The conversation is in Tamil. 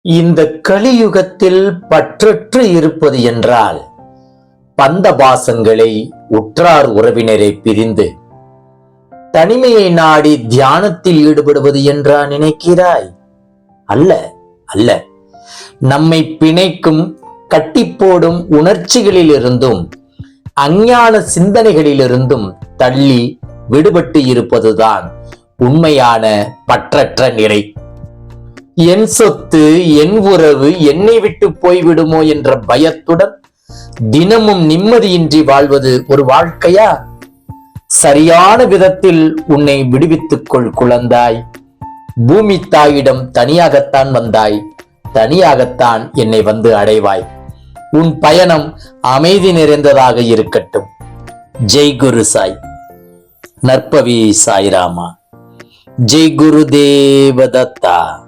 இந்த கலியுகத்தில் பற்றற்று இருப்பது என்றால் பந்த பாசங்களை உற்றார் உறவினரை பிரிந்து தனிமையை நாடி தியானத்தில் ஈடுபடுவது என்றா நினைக்கிறாய்? அல்ல அல்ல. நம்மை பிணைக்கும் கட்டிப்போடும் உணர்ச்சிகளிலிருந்தும் அஞ்ஞான சிந்தனைகளிலிருந்தும் தள்ளி விடுபட்டு இருப்பதுதான் உண்மையான பற்றற்ற நிலை. என் சொத்து, என் உறவு என்னை விட்டு போய்விடுமோ என்ற பயத்துடன் தினமும் நிம்மதியின்றி வாழ்வது ஒரு வாழ்க்கையா? சரியான விதத்தில் உன்னை விடுவித்துக் கொள் குழந்தாய். பூமி தாயிடம் தனியாகத்தான் வந்தாய், தனியாகத்தான் என்னை வந்து அடைவாய். உன் பயணம் அமைதி நிறைந்ததாக இருக்கட்டும். ஜெய் குரு சாய். நற்பவி சாய்ராமா. ஜெய் குரு தேவதத்தா.